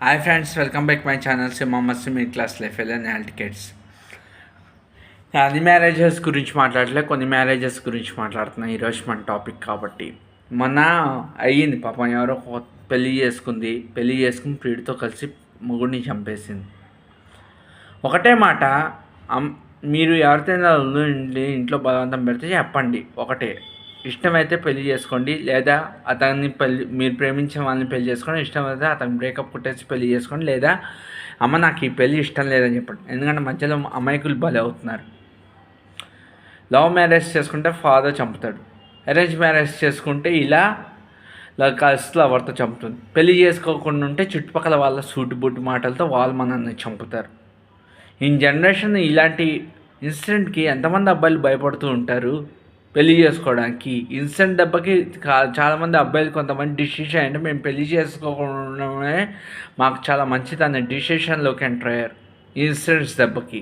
Hi friends, welcome back my channel Mohammed middle class life and health tickets. అన్ని marriages గురించి మాట్లాడలే, కొన్ని marriages గురించి మాట్లాడుతున్నాను ఈరోజు మన టాపిక్ కాబట్టి. మొన్న అయ్యింది పాపం, ఎవరో పెళ్ళి చేసుకుని ప్రియుడితో కలిసి మొగుడిని చంపేసింది. ఒకటే మాట, మీరు ఎవరితోనైనా ఇంట్లో బలవంతం పెడితే చెప్పండి. ఒకటే, ఇష్టమైతే పెళ్లి చేసుకోండి, లేదా మీరు ప్రేమించిన వాళ్ళని పెళ్లి చేసుకోండి. ఇష్టమైతే అతను బ్రేకప్ కొట్టేసి పెళ్లి చేసుకోండి, లేదా అమ్మ నాకు ఈ పెళ్ళి ఇష్టం లేదని చెప్పండి. ఎందుకంటే మధ్యలో అమాయకులు బలి అవుతున్నారు. లవ్ మ్యారేజ్ చేసుకుంటే ఫాదర్ చంపుతాడు, అరేంజ్ మ్యారేజ్ చేసుకుంటే ఇలా కలిసి ఎవరితో చంపుతుంది. పెళ్లి చేసుకోకుండా ఉంటే చుట్టుపక్కల వాళ్ళ సూటు బుట్టు మాటలతో వాళ్ళు మనల్ని చంపుతారు. ఈ జనరేషన్ ఇలాంటి ఇన్సిడెంట్కి ఎంతమంది అబ్బాయిలు భయపడుతూ ఉంటారు పెళ్లి చేసుకోవడానికి. ఇన్సిడెంట్ దెబ్బకి చాలామంది అబ్బాయిలు కొంతమంది డిసిషన్ అంటే మేము పెళ్లి చేసుకోకుండా మాకు చాలా మంచిది అనే డిసిషన్లోకి ఎంటర్ అయ్యారు ఇన్సిడెంట్స్ దెబ్బకి.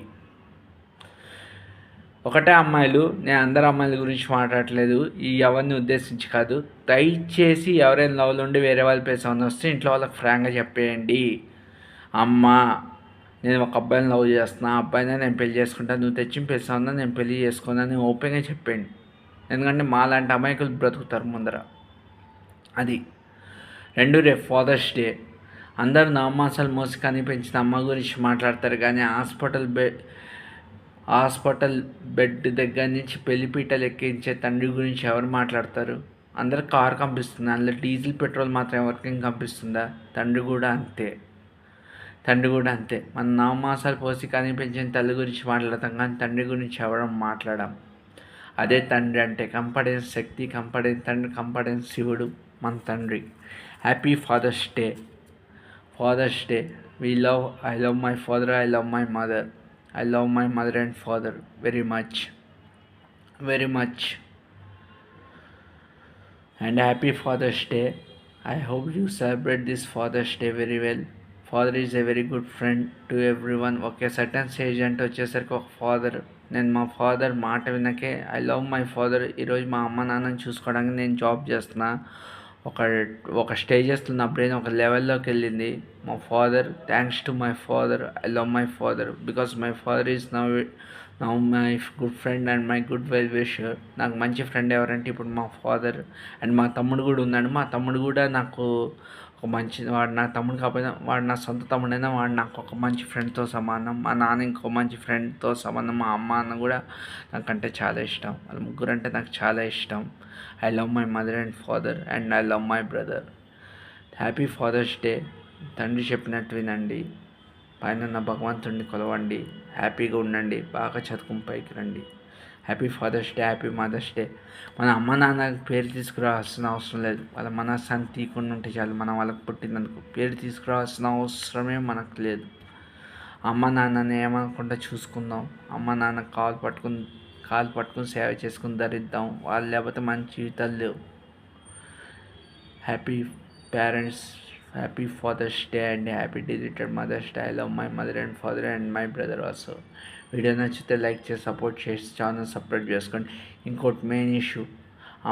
ఒకటే అమ్మాయిలు, నేను అందరు అమ్మాయిల గురించి మాట్లాడట్లేదు, ఈ ఎవరిని ఉద్దేశించి కాదు. దయచేసి ఎవరైనా లవ్లో ఉండి వేరే వాళ్ళ పేరు ఏమైనా వస్తే ఇంట్లో వాళ్ళకి ఫ్రాంక్గా చెప్పేయండి. అమ్మ, నేను ఒక అబ్బాయిని లవ్ చేస్తున్నా, అబ్బాయినే నేను పెళ్లి చేసుకుంటాను, నువ్వు తెచ్చిన పేరు నేను పెళ్లి చేసుకున్నాను ఓపెన్గా చెప్పండి. ఎందుకంటే మాలాంటి అమాయకులు బ్రతుకుతారు ముందర. అది రేపు ఫాదర్స్ డే. అందరూ నవమాసాలు మోసి కనిపించిన అమ్మ గురించి మాట్లాడతారు, కానీ హాస్పిటల్ బెడ్ దగ్గర నుంచి పెళ్లిపీటలు ఎక్కించే తండ్రి గురించి ఎవరు మాట్లాడతారు? అందరు కారు కనిపిస్తుంది, అందులో డీజిల్ పెట్రోల్ మాత్రం ఎవరికి కనిపిస్తుందా? తండ్రి కూడా అంతే. మన నవమాసాలు పోసి కనిపించిన తల్లి గురించి మాట్లాడతాం, కానీ తండ్రి గురించి ఎవరం మాట్లాడాం. అదే తండ్రి అంటే. కంపడెన్స్ శక్తి, కంపడెన్స్ తండ్రి, కంపడెన్స్ శివుడు మన తండ్రి. Happy father's day. I love my father, I love my mother. I love my mother and father very much. And happy Father's Day. I hope you celebrate this Father's Day very well. Father is a very good friend to everyone. Okay, certain stage అంటే వచ్చేసరికి ఒక father, నేను మా father మాట వినకే I love my father. ఈరోజు మా అమ్మ నాన్నని చూసుకోవడానికి నేను జాబ్ చేస్తున్నా. ఒక స్టేజెస్లో నా బ్రెయిన్ ఒక లెవెల్లోకి వెళ్ళింది. మా father, thanks to my father, I love my father because my father is now my good friend and my good well wisher. నాకు మంచి ఫ్రెండ్ ఎవరంటే ఇప్పుడు మా ఫాదర్. అండ్ మా తమ్ముడు కూడా ఉన్నాడు. మా తమ్ముడు కూడా నాకు ఒక మంచి, వాడు నా తమ్ముడు కాకపోయినా వాడు నా సొంత తమ్ముడైనా వాడు నాకు ఒక మంచి ఫ్రెండ్తో సమానం. మా నాన్న ఇంకో మంచి ఫ్రెండ్తో సమానం. మా అమ్మ అన్న కూడా నాకంటే చాలా ఇష్టం. వాళ్ళ ముగ్గురు అంటే నాకు చాలా ఇష్టం. I love my mother and father and I love my brother. Happy father's day. తండ్రి చెప్పినట్టు వినండి, పైన ఉన్న భగవంతుడిని కొలవండి, హ్యాపీగా ఉండండి, బాగా చదువుకుని పైకి రండి. Happy father's day, happy mother's day. మన అమ్మ నాన్న పేరు తీసుకురావాల్సిన అవసరం లేదు, వాళ్ళ మనస్సాన్ని తీయకుండా ఉంటే చాలు. మనం వాళ్ళకి పుట్టినందుకు పేరు తీసుకురావాల్సిన అవసరమే మనకు లేదు. అమ్మ నాన్నని ఏమనుకుంటా చూసుకుందాం. అమ్మ నాన్న కాలు పట్టుకుని సేవ చేసుకుని ధరిద్దాం. వాళ్ళు లేకపోతే మన జీవితాలు లేవు. Happy parents, happy father's day and happy డిజిటెడ్ mother's day. I love my mother and father and my brother also. Video నచ్చితే లైక్ చేసి సపోర్ట్ చేసి ఛానల్ సబ్స్క్రైబ్ చేసుకోండి. ఇంకోటి మెయిన్ ఇష్యూ,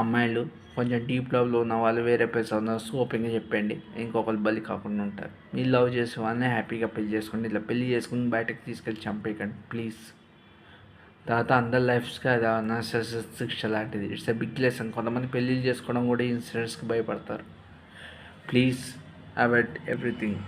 అమ్మాయిలు కొంచెం డీప్ లవ్లో ఉన్న వాళ్ళు వేరే పేరు ఓపెన్గా చెప్పండి, ఇంకొకరు బలి కాకుండా ఉంటారు. మీరు లవ్ చేసే వాళ్ళని హ్యాపీగా పెళ్లి చేసుకోండి. ఇలా పెళ్లి చేసుకుని బయటకు తీసుకెళ్ళి చంపేయకండి ప్లీజ్. తర్వాత అందరి లైఫ్స్కి అది శిక్ష లాంటిది. It's a big lesson. కొంతమంది పెళ్ళిళ్ళు చేసుకోవడం కూడా ఇన్సిడెంట్స్కి భయపడతారు. Please avoid everything.